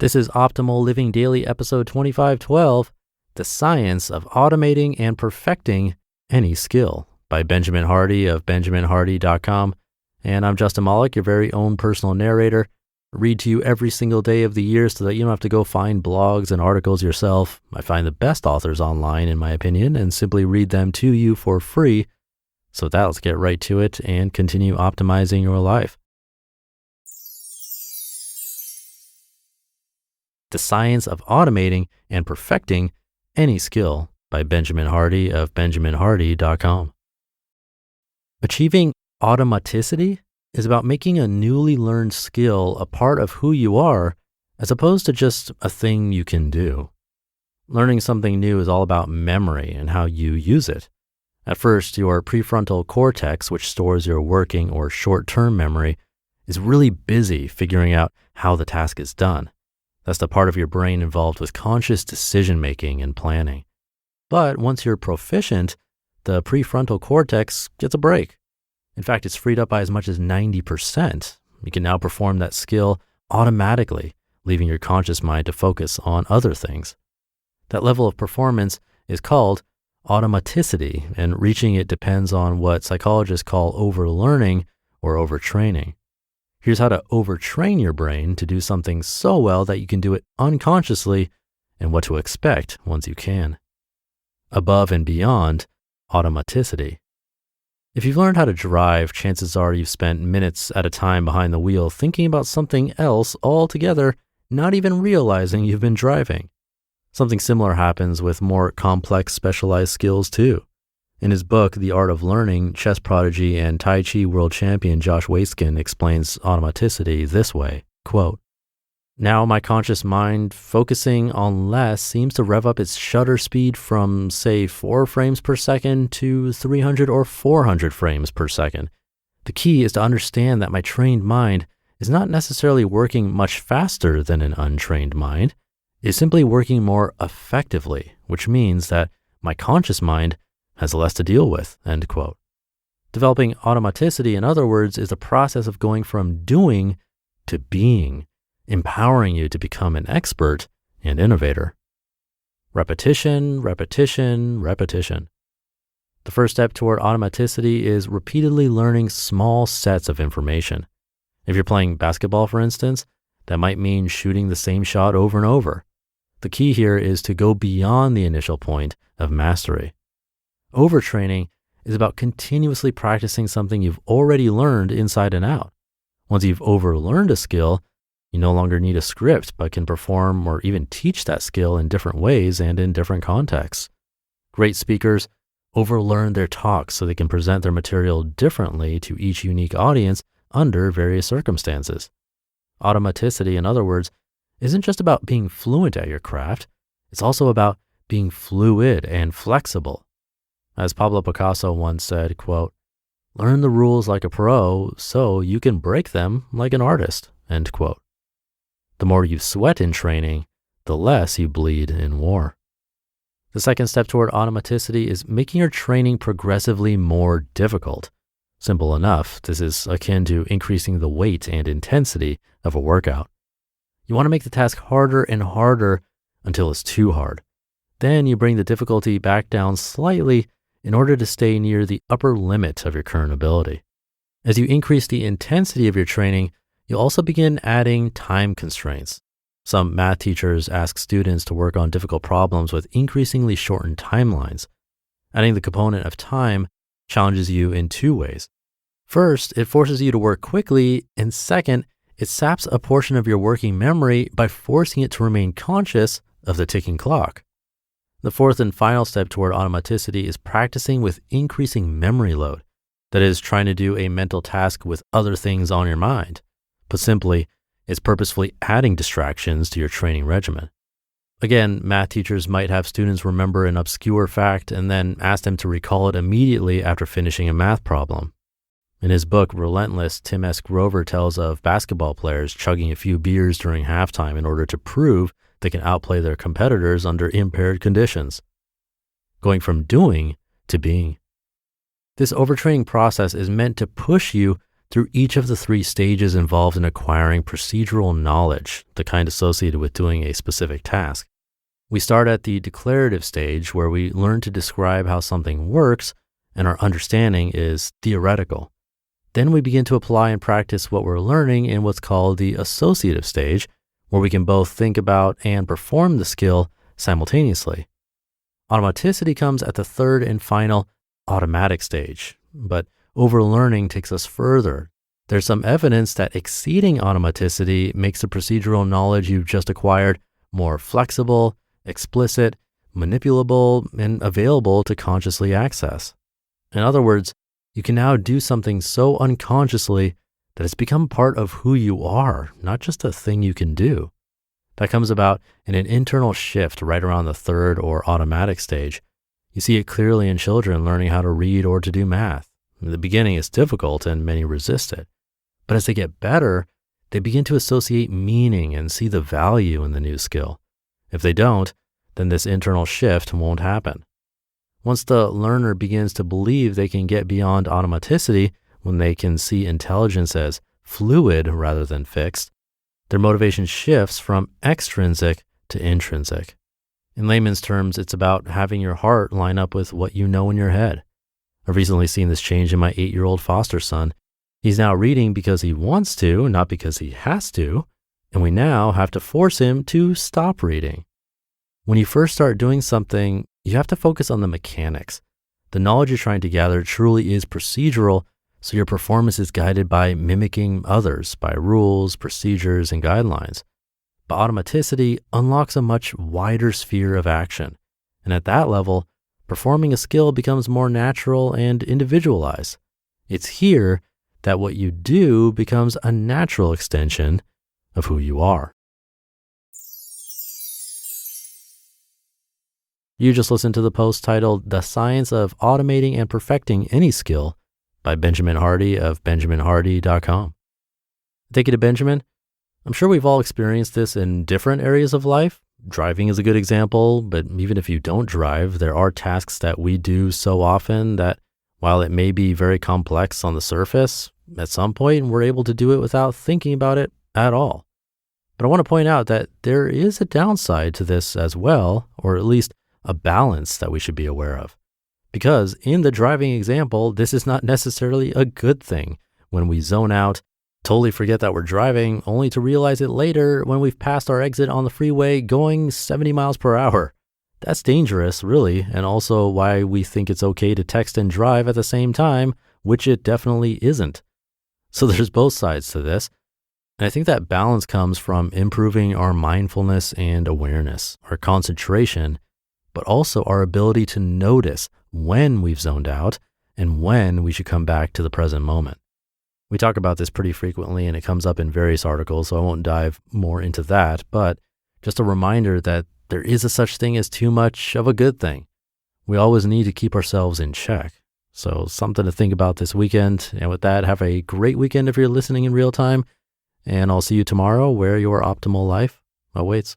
This is Optimal Living Daily, episode 2512, The Science of Automating and Perfecting Any Skill, by Benjamin Hardy of benjaminhardy.com. And I'm Justin Malik, your very own personal narrator. I read to you every single day of the year so that you don't have to go find blogs and articles yourself. I find the best authors online, in my opinion, and simply read them to you for free. So with that, let's get right to it and continue optimizing your life. The Science of Automating and Perfecting Any Skill, by Benjamin Hardy of benjaminhardy.com. Achieving automaticity is about making a newly learned skill a part of who you are, as opposed to just a thing you can do. Learning something new is all about memory and how you use it. At first, your prefrontal cortex, which stores your working or short-term memory, is really busy figuring out how the task is done. That's the part of your brain involved with conscious decision-making and planning. But once you're proficient, the prefrontal cortex gets a break. In fact, it's freed up by as much as 90%. You can now perform that skill automatically, leaving your conscious mind to focus on other things. That level of performance is called automaticity, and reaching it depends on what psychologists call overlearning or overtraining. Here's how to overtrain your brain to do something so well that you can do it unconsciously, and what to expect once you can. Above and beyond automaticity. If you've learned how to drive, chances are you've spent minutes at a time behind the wheel thinking about something else altogether, not even realizing you've been driving. Something similar happens with more complex specialized skills too. In his book, The Art of Learning, chess prodigy and Tai Chi world champion Josh Waitzkin explains automaticity this way, quote, "Now my conscious mind focusing on less seems to rev up its shutter speed from, say, 4 frames per second to 300 or 400 frames per second. The key is to understand that my trained mind is not necessarily working much faster than an untrained mind. It's simply working more effectively, which means that my conscious mind has less to deal with," end quote. Developing automaticity, in other words, is the process of going from doing to being, empowering you to become an expert and innovator. Repetition, repetition, repetition. The first step toward automaticity is repeatedly learning small sets of information. If you're playing basketball, for instance, that might mean shooting the same shot over and over. The key here is to go beyond the initial point of mastery. Overtraining is about continuously practicing something you've already learned inside and out. Once you've overlearned a skill, you no longer need a script, but can perform or even teach that skill in different ways and in different contexts. Great speakers overlearn their talks so they can present their material differently to each unique audience under various circumstances. Automaticity, in other words, isn't just about being fluent at your craft. It's also about being fluid and flexible. As Pablo Picasso once said, quote, "Learn the rules like a pro so you can break them like an artist," end quote. The more you sweat in training, the less you bleed in war. The second step toward automaticity is making your training progressively more difficult. Simple enough, this is akin to increasing the weight and intensity of a workout. You want to make the task harder and harder until it's too hard. Then you bring the difficulty back down slightly in order to stay near the upper limit of your current ability. As you increase the intensity of your training, you'll also begin adding time constraints. Some math teachers ask students to work on difficult problems with increasingly shortened timelines. Adding the component of time challenges you in 2 ways. First, it forces you to work quickly, and second, it saps a portion of your working memory by forcing it to remain conscious of the ticking clock. The fourth and final step toward automaticity is practicing with increasing memory load. That is, trying to do a mental task with other things on your mind. Put simply, it's purposefully adding distractions to your training regimen. Again, math teachers might have students remember an obscure fact and then ask them to recall it immediately after finishing a math problem. In his book, Relentless, Tim S. Grover tells of basketball players chugging a few beers during halftime in order to prove they can outplay their competitors under impaired conditions. Going from doing to being. This overtraining process is meant to push you through each of the three stages involved in acquiring procedural knowledge, the kind associated with doing a specific task. We start at the declarative stage where we learn to describe how something works and our understanding is theoretical. Then we begin to apply and practice what we're learning in what's called the associative stage, where we can both think about and perform the skill simultaneously. Automaticity comes at the third and final automatic stage, but overlearning takes us further. There's some evidence that exceeding automaticity makes the procedural knowledge you've just acquired more flexible, explicit, manipulable, and available to consciously access. In other words, you can now do something so unconsciously that it's become part of who you are, not just a thing you can do. That comes about in an internal shift right around the third or automatic stage. You see it clearly in children learning how to read or to do math. In the beginning, it's difficult and many resist it. But as they get better, they begin to associate meaning and see the value in the new skill. If they don't, then this internal shift won't happen. Once the learner begins to believe they can get beyond automaticity, when they can see intelligence as fluid rather than fixed, their motivation shifts from extrinsic to intrinsic. In layman's terms, it's about having your heart line up with what you know in your head. I've recently seen this change in my 8-year-old foster son. He's now reading because he wants to, not because he has to, and we now have to force him to stop reading. When you first start doing something, you have to focus on the mechanics. The knowledge you're trying to gather truly is procedural, so your performance is guided by mimicking others, by rules, procedures, and guidelines. But automaticity unlocks a much wider sphere of action. And at that level, performing a skill becomes more natural and individualized. It's here that what you do becomes a natural extension of who you are. You just listened to the post titled The Science of Automating and Perfecting Any Skill by Benjamin Hardy of benjaminhardy.com. Thank you to Benjamin. I'm sure we've all experienced this in different areas of life. Driving is a good example, but even if you don't drive, there are tasks that we do so often that while it may be very complex on the surface, at some point we're able to do it without thinking about it at all. But I want to point out that there is a downside to this as well, or at least a balance that we should be aware of. Because in the driving example, this is not necessarily a good thing when we zone out, totally forget that we're driving, only to realize it later when we've passed our exit on the freeway going 70 miles per hour. That's dangerous, really, and also why we think it's okay to text and drive at the same time, which it definitely isn't. So there's both sides to this. And I think that balance comes from improving our mindfulness and awareness, our concentration, but also our ability to notice when we've zoned out and when we should come back to the present moment. We talk about this pretty frequently and it comes up in various articles, so I won't dive more into that, but just a reminder that there is a such thing as too much of a good thing. We always need to keep ourselves in check. So something to think about this weekend. And with that, have a great weekend if you're listening in real time. And I'll see you tomorrow where your optimal life awaits.